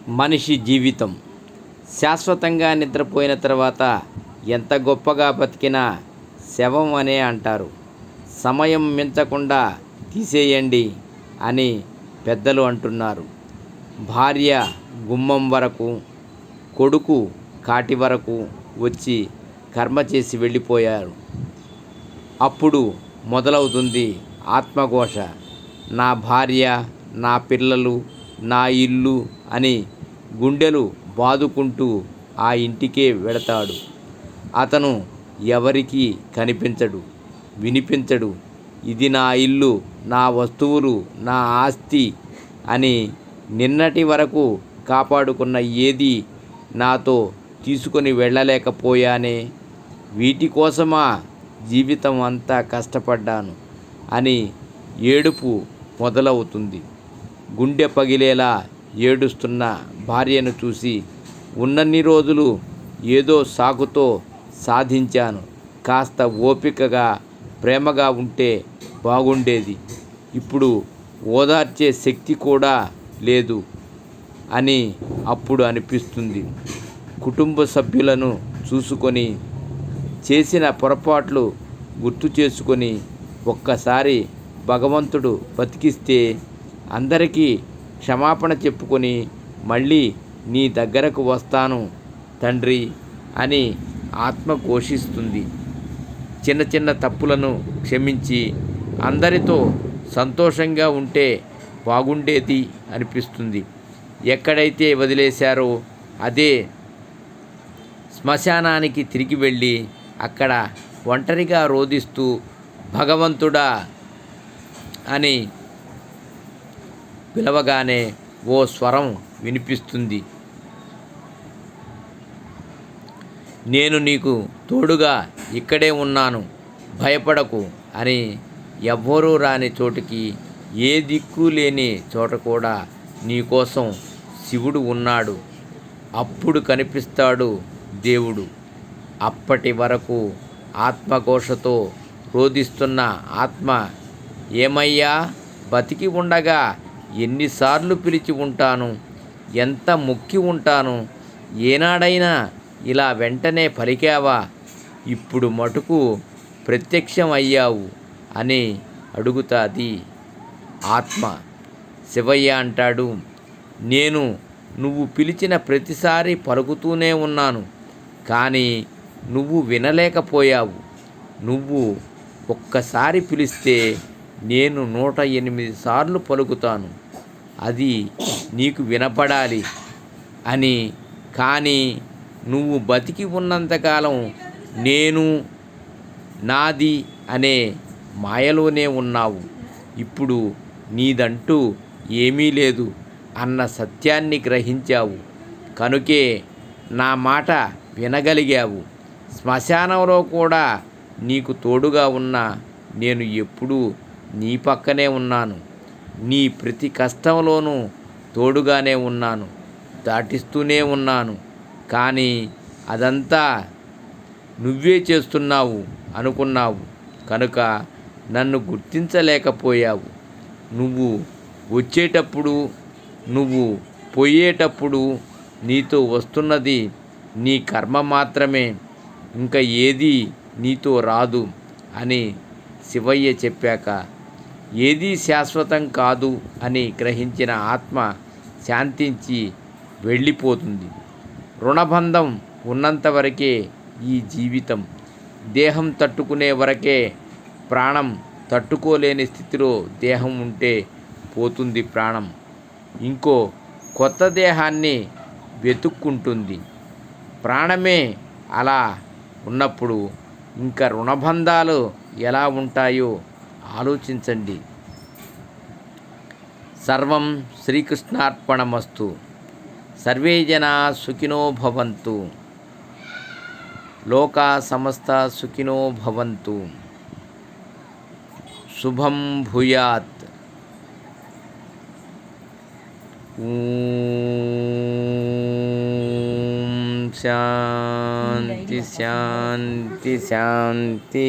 మనిషి జీవితం శాశ్వతంగా నిద్రపోయిన తర్వాత ఎంత గొప్పగా బతికినా శవం అనే అంటారు. సమయం మించకుండా తీసేయండి అని పెద్దలు అంటున్నారు. భార్య గుమ్మం వరకు, కొడుకు కాటి వరకు వచ్చి కర్మ చేసి వెళ్ళిపోయారు. అప్పుడు మొదలవుతుంది ఆత్మఘోష. నా భార్య, నా పిల్లలు, నా ఇల్లు అని గుండెలు బాదుకుంటూ ఆ ఇంటికే వెళతాడు. అతను ఎవరికీ కనిపించడు, వినిపించడు. ఇది నా ఇల్లు, నా వస్తువులు, నా ఆస్తి అని నిన్నటి వరకు కాపాడుకున్న ఏది నాతో తీసుకొని వెళ్ళలేకపోయానే, వీటి కోసమా జీవితం అంతా కష్టపడ్డాను అని ఏడుపు మొదలవుతుంది. గుండె పగిలేలా ఏడుస్తున్న భార్యను చూసి ఉన్నన్ని రోజులు ఏదో సాకుతో సాధించాను, కాస్త ఓపికగా ప్రేమగా ఉంటే బాగుండేది, ఇప్పుడు ఓదార్చే శక్తి కూడా లేదు అని అప్పుడు అనిపిస్తుంది. కుటుంబ సభ్యులను చూసుకొని చేసిన పొరపాట్లు గుర్తు చేసుకొని ఒక్కసారి భగవంతుడు బతికిస్తే అందరికీ క్షమాపణ చెప్పుకొని మళ్ళీ నీ దగ్గరకు వస్తాను తండ్రి అని ఆత్మ ఘోషిస్తుంది. చిన్న చిన్న తప్పులను క్షమించి అందరితో సంతోషంగా ఉంటే బాగుండేది అనిపిస్తుంది. ఎక్కడైతే వదిలేశారో అదే శ్మశానానికి తిరిగి వెళ్ళి అక్కడ ఒంటరిగా రోదిస్తూ భగవంతుడా అని పిలవగానే ఓ స్వరం వినిపిస్తుంది. నేను నీకు తోడుగా ఇక్కడే ఉన్నాను, భయపడకు అని. ఎవ్వరూ రాని చోటుకి, ఏ దిక్కు లేని చోట కూడా నీకోసం శివుడు ఉన్నాడు. అప్పుడు కనిపిస్తాడు దేవుడు. అప్పటి వరకు ఆత్మఘోషతో రోదిస్తున్న ఆత్మ, ఏమయ్యా బతికి ఉండగా ఎన్నిసార్లు పిలిచి ఉంటాను, ఎంత మొక్కి ఉంటాను, ఏనాడైనా ఇలా వెంటనే పలికావా, ఇప్పుడు మటుకు ప్రత్యక్షం అయ్యావు అని అడుగుతాది ఆత్మ. శివయ్య అంటాడు, నేను నువ్వు పిలిచిన ప్రతిసారి పలుకుతూనే ఉన్నాను, కానీ నువ్వు వినలేకపోయావు. నువ్వు ఒక్కసారి పిలిస్తే నేను 108 సార్లు పలుకుతాను, అది నీకు వినపడాలి అని. కానీ నువ్వు బతికి ఉన్నంతకాలం నేను, నాది అనే మాయలోనే ఉన్నావు. ఇప్పుడు నీదంటూ ఏమీ లేదు అన్న సత్యాన్ని గ్రహించావు, కనుకే నా మాట వినగలిగావు. శ్మశానంలో కూడా నీకు తోడుగా ఉన్న నేను ఎప్పుడూ నీ పక్కనే ఉన్నాను. నీ ప్రతి కష్టంలోనూ తోడుగానే ఉన్నాను, దాటిస్తూనే ఉన్నాను. కానీ అదంతా నువ్వే చేస్తున్నావు అనుకున్నావు, కనుక నన్ను గుర్తించలేకపోయావు. నువ్వు వచ్చేటప్పుడు, నువ్వు పోయేటప్పుడు నీతో వస్తున్నది నీ కర్మ మాత్రమే, ఇంకా ఏదీ నీతో రాదు అని శివయ్య చెప్పాక, ఏదీ శాశ్వతం కాదు అని గ్రహించిన ఆత్మ శాంతించి వెళ్ళిపోతుంది. రుణబంధం ఉన్నంతవరకే ఈ జీవితం. దేహం తట్టుకునే వరకే ప్రాణం. తట్టుకోలేని స్థితిలో దేహం ఉంటే పోతుంది ప్రాణం. ఇంకో కొత్త దేహాన్ని వెతుక్కుంటుంది. ప్రాణమే అలా ఉన్నప్పుడు ఇంకా రుణబంధాలు ఎలా ఉంటాయో ఆలోచించండి. సర్వం శ్రీకృష్ణార్పణమస్తు. సర్వే జనా సుఖినో భవంతు. లోకా సమస్త సుఖినో భవంతు. శుభం భూయాత్. శాంతి శాంతి శాంతి.